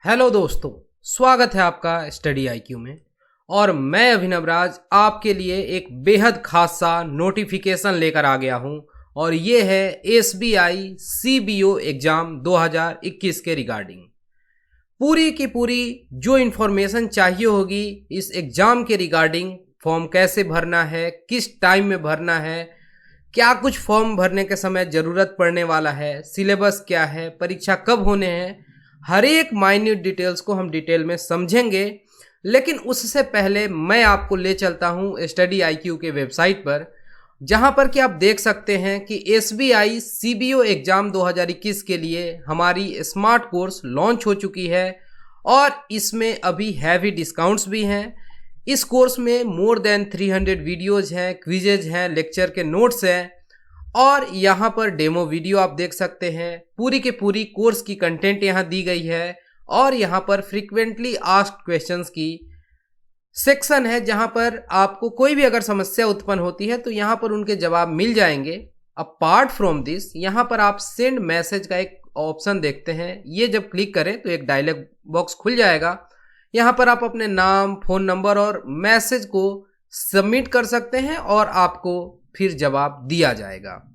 Hello दोस्तों, स्वागत है आपका स्टडी आईक्यू में। और मैं अभिनव राज आपके लिए एक बेहद खास सा नोटिफिकेशन लेकर आ गया हूं और ये है एसबीआई सीबीओ एग्जाम 2021 के रिगार्डिंग पूरी की पूरी जो इन्फॉर्मेशन चाहिए होगी इस एग्जाम के रिगार्डिंग। फॉर्म कैसे भरना है, किस टाइम में भरना है, क्या कुछ फॉर्म भरने के समय ज़रूरत पड़ने वाला है, सिलेबस क्या है, परीक्षा कब होने हैं, हर एक माइन्यूट डिटेल्स को हम डिटेल में समझेंगे। लेकिन उससे पहले मैं आपको ले चलता हूं स्टडी आईक्यू के वेबसाइट पर, जहां पर कि आप देख सकते हैं कि एसबीआई सीबीओ एग्जाम 2021 के लिए हमारी स्मार्ट कोर्स लॉन्च हो चुकी है और इसमें अभी हैवी डिस्काउंट्स भी हैं। इस कोर्स में मोर देन 300 वीडियोज़ हैं, क्विजेज हैं, लेक्चर के नोट्स हैं और यहाँ पर डेमो वीडियो आप देख सकते हैं। पूरी के पूरी कोर्स की कंटेंट यहाँ दी गई है और यहाँ पर फ्रीक्वेंटली आस्क्ड क्वेश्चंस की सेक्शन है, जहाँ पर आपको कोई भी अगर समस्या उत्पन्न होती है तो यहाँ पर उनके जवाब मिल जाएंगे। अपार्ट फ्रॉम दिस, यहाँ पर आप सेंड मैसेज का एक ऑप्शन देखते हैं। ये जब क्लिक करें तो एक डायलॉग बॉक्स खुल जाएगा। यहाँ पर आप अपने नाम, फ़ोन नंबर और मैसेज को सबमिट कर सकते हैं और आपको फिर जवाब दिया जाएगा।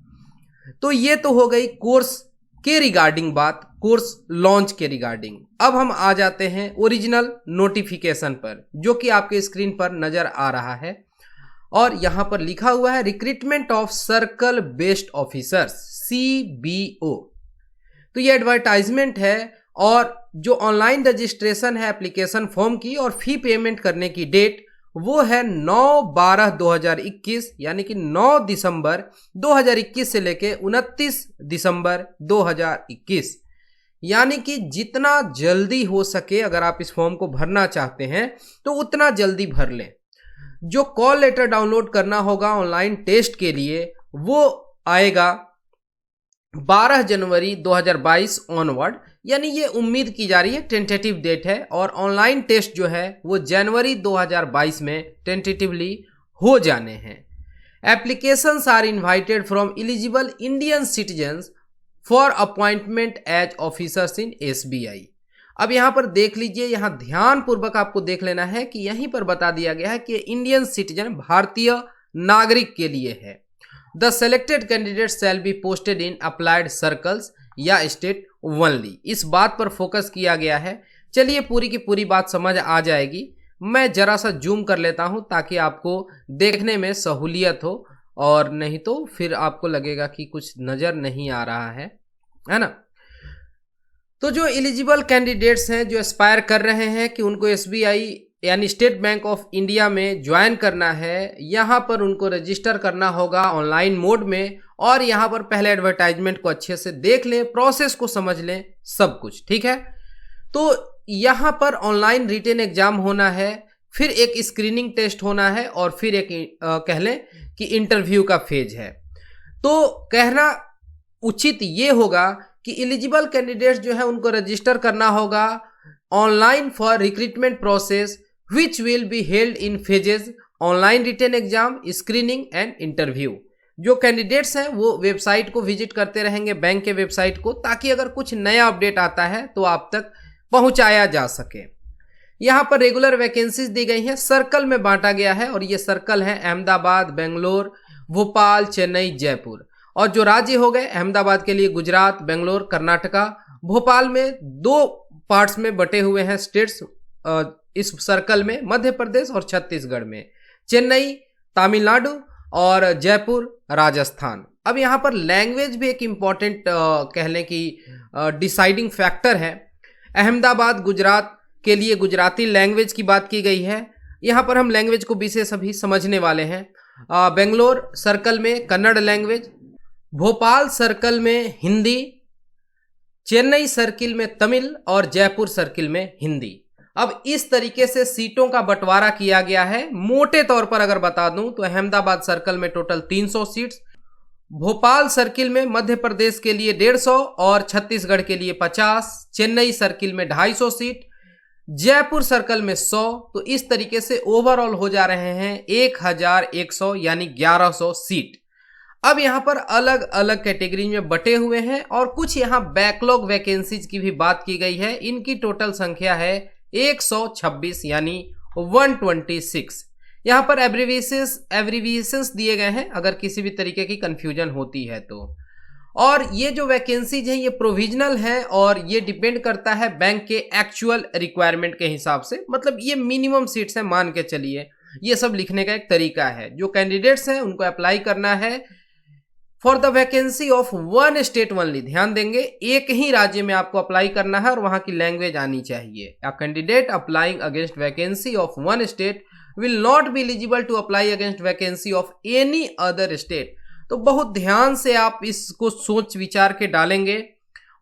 तो ये तो हो गई कोर्स के रिगार्डिंग बात, कोर्स लॉन्च के रिगार्डिंग। अब हम आ जाते हैं ओरिजिनल नोटिफिकेशन पर, जो कि आपके स्क्रीन पर नजर आ रहा है और यहां पर लिखा हुआ है recruitment of circle based officers CBO. तो ये एडवर्टाइजमेंट है और जो ऑनलाइन रजिस्ट्रेशन है एप्लीकेशन फॉर्म की और फी पेमेंट करने की डेट वो है 9/12/2021, यानी कि 9 दिसंबर 2021 से लेके 29 दिसंबर 2021। यानी कि जितना जल्दी हो सके अगर आप इस फॉर्म को भरना चाहते हैं तो उतना जल्दी भर लें। जो कॉल लेटर डाउनलोड करना होगा ऑनलाइन टेस्ट के लिए वो आएगा 12 जनवरी 2022 ऑनवर्ड, यानी ये उम्मीद की जा रही है, टेंटेटिव डेट है। और ऑनलाइन टेस्ट जो है वो जनवरी 2022 में टेंटेटिवली हो जाने हैं। Applications are invited from eligible Indian citizens for appointment as officers in SBI. अब यहाँ पर देख लीजिए, यहाँ ध्यानपूर्वक आपको देख लेना है कि यहीं पर बता दिया गया है कि इंडियन सिटीजन भारतीय नागरिक के लिए है। The selected candidate shall be posted in applied circles या स्टेट ओनली। इस बात पर फोकस किया गया है। चलिए पूरी की पूरी बात समझ आ जाएगी। मैं जरा सा जूम कर लेता हूं ताकि आपको देखने में सहूलियत हो, और नहीं तो फिर आपको लगेगा कि कुछ नज़र नहीं आ रहा है ना। तो जो एलिजिबल कैंडिडेट्स हैं, जो एस्पायर कर रहे हैं कि उनको एसबीआई यानी स्टेट बैंक ऑफ इंडिया में ज्वाइन करना है, यहाँ पर उनको रजिस्टर करना होगा ऑनलाइन मोड में। और यहाँ पर पहले एडवर्टाइजमेंट को अच्छे से देख लें, प्रोसेस को समझ लें, सब कुछ ठीक है। तो यहाँ पर ऑनलाइन रिटेन एग्जाम होना है, फिर एक स्क्रीनिंग टेस्ट होना है और फिर एक कह लें कि इंटरव्यू का फेज है। तो कहना उचित ये होगा कि एलिजिबल कैंडिडेट्स जो है उनको रजिस्टर करना होगा online for recruitment process which will be held in phases online written exam, screening and interview. जो कैंडिडेट्स हैं वो वेबसाइट को विजिट करते रहेंगे, बैंक के वेबसाइट को, ताकि अगर कुछ नया अपडेट आता है तो आप तक पहुंचाया जा सके। यहाँ पर रेगुलर वैकेंसीज दी गई हैं, सर्कल में बांटा गया है और ये सर्कल हैं अहमदाबाद, बेंगलोर, भोपाल, चेन्नई, जयपुर। और जो राज्य हो गए, अहमदाबाद के लिए गुजरात, बेंगलोर, कर्नाटका, भोपाल में 2 पार्ट्स में बटे हुए हैं स्टेट्स इस सर्कल में, मध्य प्रदेश और छत्तीसगढ़ में, चेन्नई तमिलनाडु और जयपुर राजस्थान। अब यहाँ पर लैंग्वेज भी एक इम्पॉर्टेंट कह लें कि डिसाइडिंग फैक्टर है। अहमदाबाद गुजरात के लिए गुजराती लैंग्वेज की बात की गई है। यहाँ पर हम लैंग्वेज को विशेष अभी समझने वाले हैं। बेंगलोर सर्कल में कन्नड़ लैंग्वेज, भोपाल सर्कल में हिंदी, चेन्नई सर्किल में तमिल और जयपुर सर्किल में हिंदी। अब इस तरीके से सीटों का बंटवारा किया गया है। मोटे तौर पर अगर बता दूं तो अहमदाबाद सर्कल में टोटल 300 सीट्स, भोपाल सर्किल में मध्य प्रदेश के लिए 150 और छत्तीसगढ़ के लिए 50, चेन्नई सर्किल में 250 सीट, जयपुर सर्कल में 100। तो इस तरीके से ओवरऑल हो जा रहे हैं 1100 यानी 1100 सीट। अब यहाँ पर अलग अलग कैटेगरी में बटे हुए हैं और कुछ यहाँ बैकलॉग वैकेंसीज की भी बात की गई है। इनकी टोटल संख्या है 126 यानी 126। यहाँ पर एब्रीविएशंस दिए गए हैं अगर किसी भी तरीके की कंफ्यूजन होती है तो। और ये जो वैकेंसीज हैं ये प्रोविजनल है और ये डिपेंड करता है बैंक के एक्चुअल रिक्वायरमेंट के हिसाब से, मतलब ये मिनिमम सीट्स हैं मान के चलिए। ये सब लिखने का एक तरीका है। जो कैंडिडेट्स हैं उनको अप्लाई करना है for the vacancy of one state only. ध्यान देंगे, एक ही राज्य में आपको अप्लाई करना है और वहां की लैंग्वेज आनी चाहिए। A candidate applying against vacancy of one state will not be eligible to apply against vacancy of any other state. तो बहुत ध्यान से आप इसको सोच विचार के डालेंगे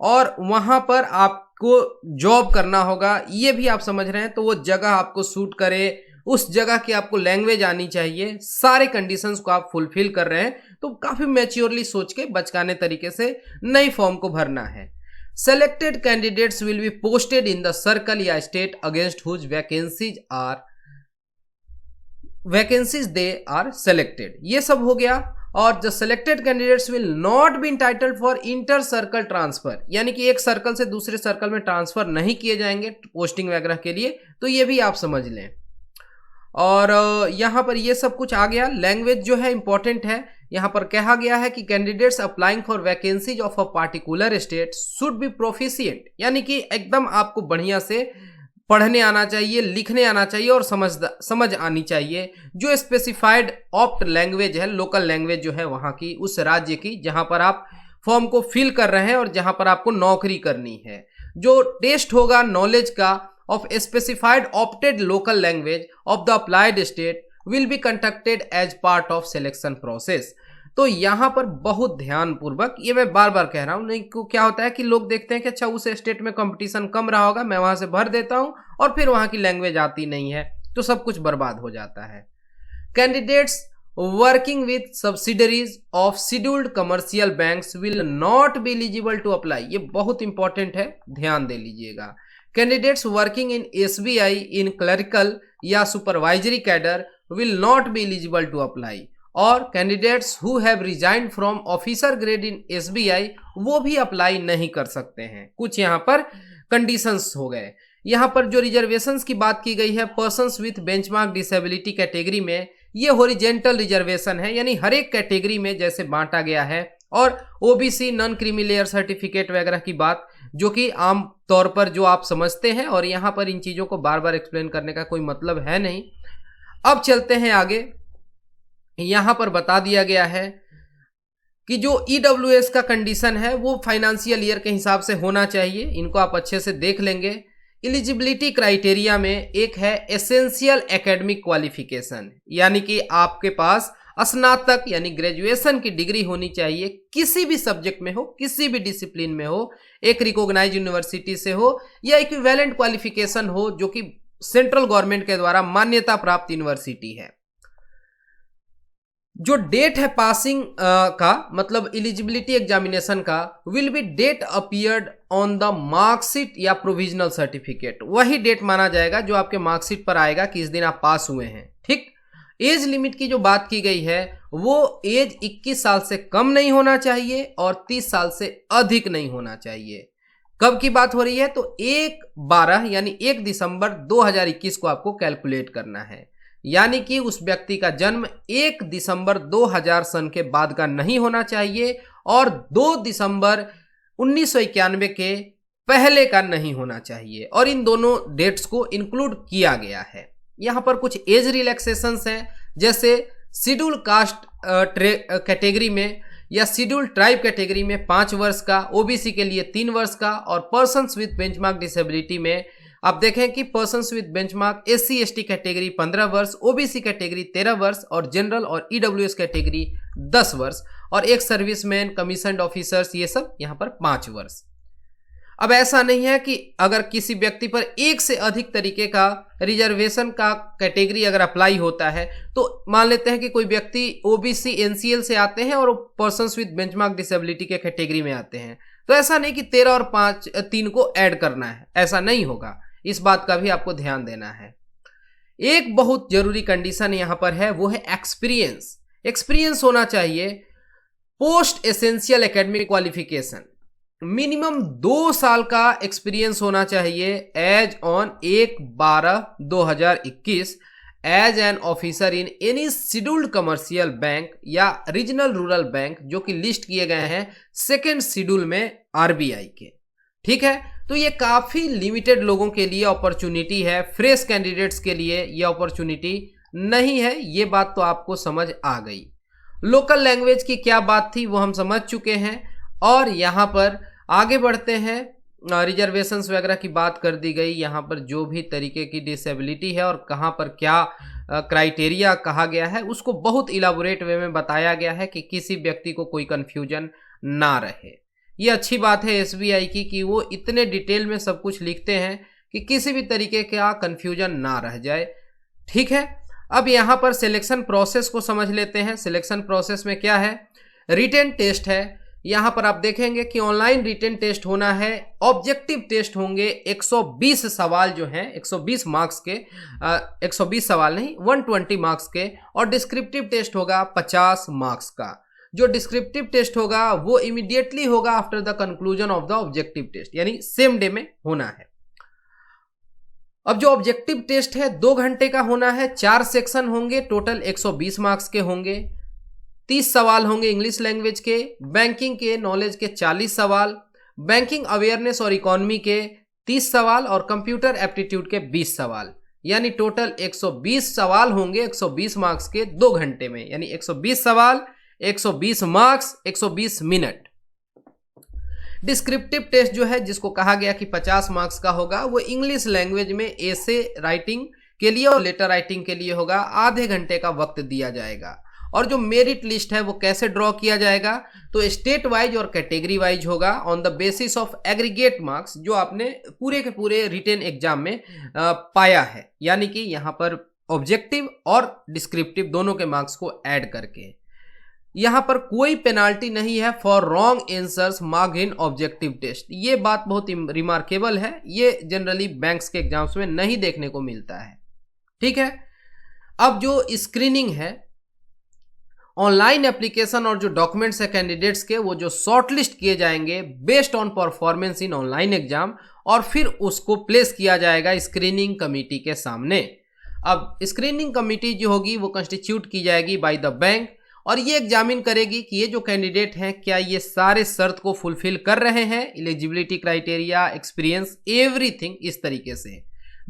और वहां पर आपको जॉब करना होगा। ये भी आप समझ रहे हैं तो वो जगह आपको सूट करे, उस जगह की आपको लैंग्वेज आनी चाहिए, सारे कंडीशंस को आप फुलफिल कर रहे हैं तो काफी मैच्योरली सोच के बचकाने तरीके से नई फॉर्म को भरना है। Selected candidates will be posted in the circle या state against whose vacancies they are selected. ये सब हो गया। और the selected candidates will not be entitled for inter circle transfer, यानी कि एक सर्कल से दूसरे सर्कल में ट्रांसफर नहीं किए जाएंगे पोस्टिंग वगैरह के लिए, तो ये भी आप समझ लें। और यहां पर ये सब कुछ आ गया। लैंग्वेज जो है इंपॉर्टेंट है। यहां पर कहा गया है कि candidates applying for vacancies of a particular state should be proficient, यानी कि एकदम आपको बढ़िया से पढ़ने आना चाहिए, लिखने आना चाहिए और समझ आनी चाहिए जो स्पेसिफाइड ऑप्ट लैंग्वेज है, लोकल लैंग्वेज जो है वहां की, उस राज्य की जहां पर आप फॉर्म को फिल कर रहे हैं और जहां पर आपको नौकरी करनी है। जो टेस्ट होगा नॉलेज का of specified opted local language of the applied state will be conducted as part of selection process. तो यहां पर बहुत ध्यान पूर्वक, ये मैं बार बार कह रहा हूं, नहीं को क्या होता है कि लोग देखते हैं कि अच्छा उस स्टेट में कंपटीशन कम रहा होगा, मैं वहां से भर देता हूं और फिर वहां की लैंग्वेज आती नहीं है तो सब कुछ बर्बाद हो जाता है। Candidates working with subsidiaries of scheduled commercial banks will not be eligible to apply. ये बहुत इंपॉर्टेंट है, ध्यान दे लीजिएगा। Candidates working in SBI in clerical या supervisory cadre will not be eligible to apply. और candidates who have resigned from officer grade in SBI वो भी अप्लाई नहीं कर सकते हैं। कुछ यहाँ पर कंडीशंस हो गए। यहाँ पर जो रिजर्वेशंस की बात की गई है persons with benchmark disability category में, ये हॉरिजेंटल रिजर्वेशन है, यानी हर एक कैटेगरी में जैसे बांटा गया है। और OBC non creamy layer certificate वगैरह की बात जो कि आम तौर पर जो आप समझते हैं और यहाँ पर इन चीजों को बार बार एक्सप्लेन करने का कोई मतलब है नहीं। अब चलते हैं आगे। यहां पर बता दिया गया है कि जो ईडब्ल्यूएस का कंडीशन है वो फाइनेंशियल ईयर के हिसाब से होना चाहिए। इनको आप अच्छे से देख लेंगे। एलिजिबिलिटी क्राइटेरिया में एक है एसेंशियल एकेडमिक क्वालिफिकेशन, यानी कि आपके पास स्नातक यानी ग्रेजुएशन की डिग्री होनी चाहिए, किसी भी सब्जेक्ट में हो, किसी भी डिसिप्लिन में हो, एक रिकॉग्नाइज्ड यूनिवर्सिटी से हो या इक्विवेलेंट क्वालिफिकेशन हो जो कि सेंट्रल गवर्नमेंट के द्वारा मान्यता प्राप्त यूनिवर्सिटी है। जो डेट है पासिंग का मतलब एलिजिबिलिटी एग्जामिनेशन का will be date appeared on the marksheet या प्रोविजनल सर्टिफिकेट, वही डेट माना जाएगा जो आपके मार्कशीट पर आएगा कि इस दिन आप पास हुए हैं। ठीक। एज लिमिट की जो बात की गई है वो एज 21 साल से कम नहीं होना चाहिए और 30 साल से अधिक नहीं होना चाहिए। कब की बात हो रही है तो 1/12 यानी 1 दिसंबर 2021 को आपको कैलकुलेट करना है, यानी कि उस व्यक्ति का जन्म 1 दिसंबर 2000 सन के बाद का नहीं होना चाहिए और 2 दिसंबर 1991 के पहले का नहीं होना चाहिए। और इन दोनों डेट्स को इंक्लूड किया गया है। यहां पर कुछ एज रिलैक्सेशंस हैं, जैसे शेड्यूल कास्ट कैटेगरी में या शेड्यूल ट्राइब कैटेगरी में 5 वर्ष का, ओबीसी के लिए 3 वर्ष का और पर्सन्स विद बेंचमार्क डिसेबिलिटी में आप देखें कि persons with benchmark SC ST category 15 वर्ष, ओबीसी कैटेगरी 13 वर्ष और जनरल और ईडब्ल्यूएस कैटेगरी 10 वर्ष और एक सर्विसमैन, कमीशन्ड ऑफिसर्स, ये सब यहां पर 5 वर्ष। अब ऐसा नहीं है कि अगर किसी व्यक्ति पर एक से अधिक तरीके का रिजर्वेशन का कैटेगरी अगर अप्लाई होता है तो मान लेते हैं कि कोई व्यक्ति ओबीसी एनसीएल से आते हैं और पर्सन्स विद बेंचमार्क डिसेबिलिटी के कैटेगरी में आते हैं, तो ऐसा नहीं कि 13 और 3 को ऐड करना है, ऐसा नहीं होगा। इस बात का भी आपको ध्यान देना है। एक बहुत जरूरी कंडीशन यहां पर है वो है एक्सपीरियंस। एक्सपीरियंस होना चाहिए post essential academic qualification, minimum 2 साल का एक्सपीरियंस होना चाहिए as on 1/12/2021 as an officer in any scheduled commercial bank या रीजनल रूरल बैंक जो कि लिस्ट किए गए हैं सेकेंड शेड्यूल में आरबीआई के। ठीक है, तो ये काफी लिमिटेड लोगों के लिए अपॉर्चुनिटी है, फ्रेश कैंडिडेट्स के लिए ये अपॉर्चुनिटी नहीं है। ये बात तो आपको समझ आ गई। लोकल लैंग्वेज की क्या बात थी वो हम समझ चुके हैं, और यहाँ पर आगे बढ़ते हैं। रिजर्वेशंस वगैरह की बात कर दी गई, यहाँ पर जो भी तरीके की डिसेबिलिटी है और कहाँ पर क्या क्राइटेरिया कहा गया है उसको बहुत इलाबोरेट वे में बताया गया है कि किसी व्यक्ति को कोई कंफ्यूजन ना रहे। ये अच्छी बात है एसबीआई की कि वो इतने डिटेल में सब कुछ लिखते हैं कि किसी भी तरीके का कंफ्यूजन ना रह जाए। ठीक है, अब यहाँ पर सिलेक्शन प्रोसेस को समझ लेते हैं। सिलेक्शन प्रोसेस में क्या है, रिटेन टेस्ट है। यहाँ पर आप देखेंगे कि ऑनलाइन रिटेन टेस्ट होना है, ऑब्जेक्टिव टेस्ट होंगे 120 सवाल जो हैं 120 मार्क्स के, 120 सवाल नहीं 120 मार्क्स के, और डिस्क्रिप्टिव टेस्ट होगा 50 मार्क्स का। जो डिस्क्रिप्टिव टेस्ट होगा वो इमीडिएटली होगा after the conclusion of the objective test, यानी सेम डे में होना है। अब जो ऑब्जेक्टिव टेस्ट है 2 घंटे का होना है, 4 सेक्शन होंगे, टोटल 120 मार्क्स के होंगे, 30 सवाल होंगे इंग्लिश लैंग्वेज के, बैंकिंग के नॉलेज के 40 सवाल, बैंकिंग अवेयरनेस और इकोनॉमी के 30 सवाल और कंप्यूटर एप्टीट्यूड के 20 सवाल, यानी टोटल 120 सवाल होंगे 120 मार्क्स के 2 घंटे में, यानी 120 सवाल 120 मार्क्स 120 मिनट। डिस्क्रिप्टिव टेस्ट जो है जिसको कहा गया कि 50 मार्क्स का होगा, वो इंग्लिश लैंग्वेज में एसे राइटिंग के लिए और लेटर राइटिंग के लिए होगा, आधे घंटे का वक्त दिया जाएगा। और जो मेरिट लिस्ट है वो कैसे ड्रॉ किया जाएगा, तो स्टेट वाइज और कैटेगरी वाइज होगा on the basis of aggregate marks जो आपने पूरे के पूरे रिटेन एग्जाम में पाया है, यानी कि यहाँ पर ऑब्जेक्टिव और डिस्क्रिप्टिव दोनों के मार्क्स को ऐड करके। यहाँ पर कोई पेनाल्टी नहीं है for wrong answers marked in objective test. ये बात बहुत रिमार्केबल है, ये जनरली बैंक्स के एग्जाम्स में नहीं देखने को मिलता है। ठीक है, अब जो स्क्रीनिंग है, ऑनलाइन एप्लीकेशन और जो डॉक्यूमेंट्स है कैंडिडेट्स के, वो जो शॉर्टलिस्ट किए जाएंगे based on performance in online exam, और फिर उसको प्लेस किया जाएगा स्क्रीनिंग कमिटी के सामने। अब स्क्रीनिंग कमिटी जो होगी वो कंस्टिट्यूट की जाएगी बाय द बैंक, और ये एग्जामिन करेगी कि ये जो कैंडिडेट हैं क्या ये सारे शर्त को फुलफिल कर रहे हैं, एलिजिबिलिटी क्राइटेरिया, एक्सपीरियंस, एवरीथिंग इस तरीके से।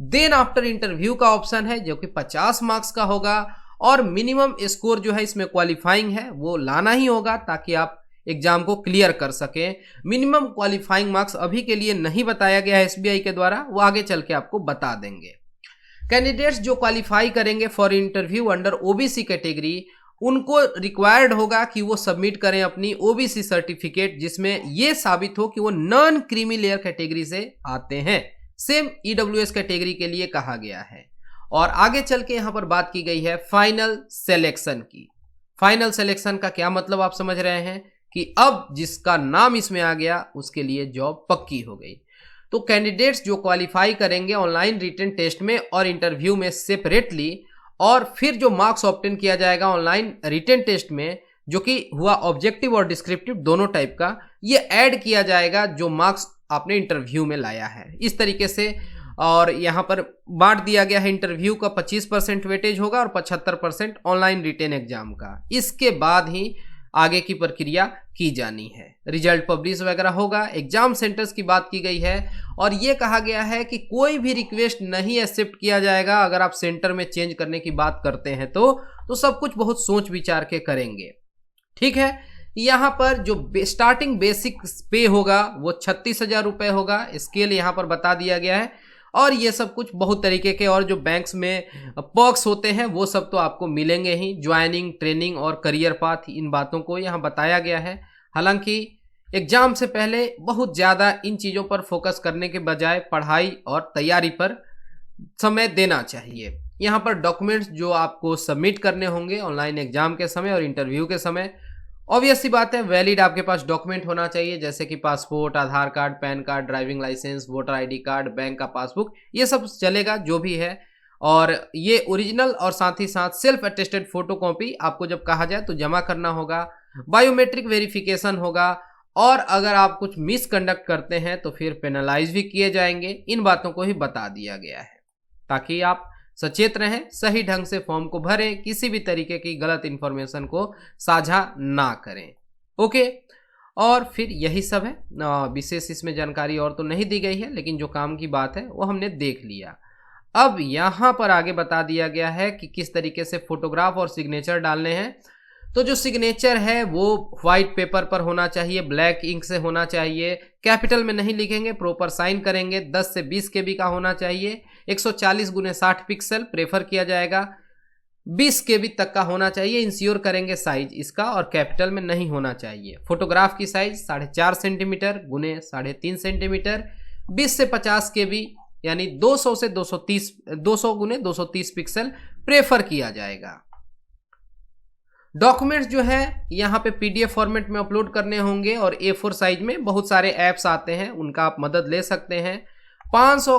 देन आफ्टर इंटरव्यू का ऑप्शन है जो कि 50 मार्क्स का होगा, और मिनिमम स्कोर जो है इसमें क्वालिफाइंग है वो लाना ही होगा ताकि आप एग्जाम को क्लियर कर सकें। मिनिमम क्वालिफाइंग मार्क्स अभी के लिए नहीं बताया गया है एसबीआई के द्वारा, वो आगे चल के आपको बता देंगे। कैंडिडेट्स जो क्वालिफाई करेंगे for interview under OBC category, उनको रिक्वायर्ड होगा कि वो सबमिट करें अपनी ओबीसी सर्टिफिकेट जिसमें ये साबित हो कि वो नॉन क्रीमी लेयर कैटेगरी से आते हैं। सेम ईडब्ल्यूएस कैटेगरी के लिए कहा गया है। और आगे चल के यहां पर बात की गई है फाइनल सिलेक्शन की। फाइनल सिलेक्शन का क्या मतलब आप समझ रहे हैं कि अब जिसका नाम इसमें आ गया उसके लिए जॉब पक्की हो गई। तो कैंडिडेट्स जो क्वालिफाई करेंगे ऑनलाइन रिटन टेस्ट में और इंटरव्यू में सेपरेटली, और फिर जो मार्क्स ऑब्टेन किया जाएगा ऑनलाइन रिटन टेस्ट में जो कि हुआ ऑब्जेक्टिव और डिस्क्रिप्टिव दोनों टाइप का, ये ऐड किया जाएगा जो मार्क्स आपने इंटरव्यू में लाया है इस तरीके से। और यहाँ पर बांट दिया गया है, इंटरव्यू का 25% वेटेज होगा और 75% ऑनलाइन रिटेन एग्जाम का। इसके बाद ही आगे की प्रक्रिया की जानी है, रिजल्ट पब्लिश वगैरह होगा। एग्जाम सेंटर्स की बात की गई है और ये कहा गया है कि कोई भी रिक्वेस्ट नहीं एक्सेप्ट किया जाएगा। अगर आप सेंटर में चेंज करने की बात करते हैं तो सब कुछ बहुत सोच विचार के करेंगे। ठीक है, यहाँ पर जो स्टार्टिंग बेसिक पे होगा वो 36,000 रुपये होगा, स्केल यहाँ पर बता दिया गया है। और ये सब कुछ बहुत तरीके के और जो बैंक्स में पर्क्स होते हैं वो सब तो आपको मिलेंगे ही, ज्वाइनिंग, ट्रेनिंग और करियर पाथ, इन बातों को यहाँ बताया गया है। हालांकि एग्जाम से पहले बहुत ज़्यादा इन चीज़ों पर फोकस करने के बजाय पढ़ाई और तैयारी पर समय देना चाहिए। यहाँ पर डॉक्यूमेंट्स जो आपको सबमिट करने होंगे ऑनलाइन एग्जाम के समय और इंटरव्यू के समय, ऑब्वियस सी बात है वैलिड आपके पास डॉक्यूमेंट होना चाहिए, जैसे कि passport, Aadhaar card, PAN card, driving licence, voter ID card, bank का पासबुक, ये सब चलेगा जो भी है। और ये ओरिजिनल और साथ ही साथ सेल्फ अटेस्टेड फोटो कॉपी आपको जब कहा जाए तो जमा करना होगा। बायोमेट्रिक वेरिफिकेशन होगा, और अगर आप कुछ मिसकंडक्ट करते हैं तो फिर पेनलाइज भी किए जाएंगे। इन बातों को ही बता दिया गया है ताकि आप सचेत रहें, सही ढंग से फॉर्म को भरें, किसी भी तरीके की गलत इंफॉर्मेशन को साझा ना करें। ओके, और फिर यही सब है। विशेष इसमें जानकारी और तो नहीं दी गई है, लेकिन जो काम की बात है वो हमने देख लिया। अब यहाँ पर आगे बता दिया गया है कि किस तरीके से फोटोग्राफ और सिग्नेचर डालने हैं। तो जो सिग्नेचर है वो व्हाइट पेपर पर होना चाहिए, ब्लैक इंक से होना चाहिए, कैपिटल में नहीं लिखेंगे, प्रॉपर साइन करेंगे, 10 से 20 KB का होना चाहिए, 140x60 पिक्सल प्रेफर किया जाएगा, 20 KB तक का होना चाहिए, इंश्योर करेंगे साइज इसका, और कैपिटल में नहीं होना चाहिए। फोटोग्राफ की साइज 4.5 सेंटीमीटर गुने 3.5 सेंटीमीटर, 20 से 50 KB यानी 200 से 200 गुने 230 पिक्सल प्रेफर किया जाएगा। डॉक्यूमेंट्स जो है यहाँ पे PDF फॉर्मेट में अपलोड करने होंगे, और A4 साइज में बहुत सारे ऐप्स आते हैं, उनका आप मदद ले सकते हैं। 500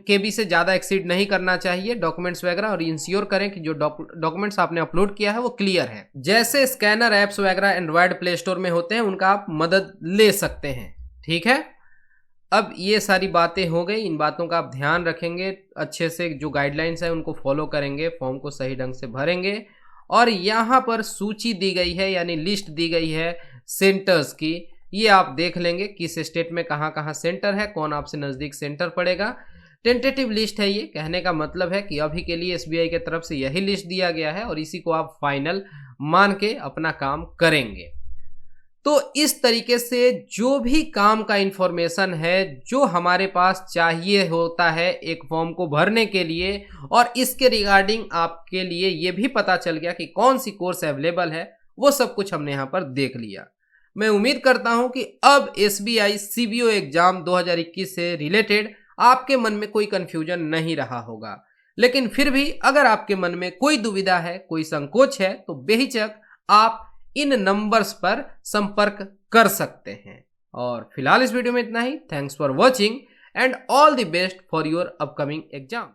KB से ज़्यादा एक्सीड नहीं करना चाहिए डॉक्यूमेंट्स वगैरह, और इंश्योर करें कि जो डॉक्यूमेंट्स आपने अपलोड किया है वो क्लियर है। जैसे स्कैनर ऐप्स वगैरह एंड्रॉयड प्ले स्टोर में होते हैं, उनका आप मदद ले सकते हैं। ठीक है, अब ये सारी बातें हो गई, इन बातों का आप ध्यान रखेंगे अच्छे से, जो गाइडलाइंस है उनको फॉलो करेंगे, फॉर्म को सही ढंग से भरेंगे। और यहाँ पर सूची दी गई है यानी लिस्ट दी गई है सेंटर्स की, ये आप देख लेंगे किस स्टेट में कहाँ कहाँ सेंटर है, कौन आपसे नज़दीक सेंटर पड़ेगा। टेंटेटिव लिस्ट है ये, कहने का मतलब है कि अभी के लिए SBI के तरफ से यही लिस्ट दिया गया है, और इसी को आप फाइनल मान के अपना काम करेंगे। तो इस तरीके से जो भी काम का इंफॉर्मेशन है जो हमारे पास चाहिए होता है एक फॉर्म को भरने के लिए, और इसके रिगार्डिंग आपके लिए ये भी पता चल गया कि कौन सी कोर्स अवेलेबल है, वो सब कुछ हमने यहाँ पर देख लिया। मैं उम्मीद करता हूँ कि अब SBI CBO एग्जाम 2021 से रिलेटेड आपके मन में कोई कंफ्यूजन नहीं रहा होगा। लेकिन फिर भी अगर आपके मन में कोई दुविधा है, कोई संकोच है, तो बेहिचक आप इन नंबर्स पर संपर्क कर सकते हैं। और फिलहाल इस वीडियो में इतना ही। Thanks for watching and all the best for your upcoming exam.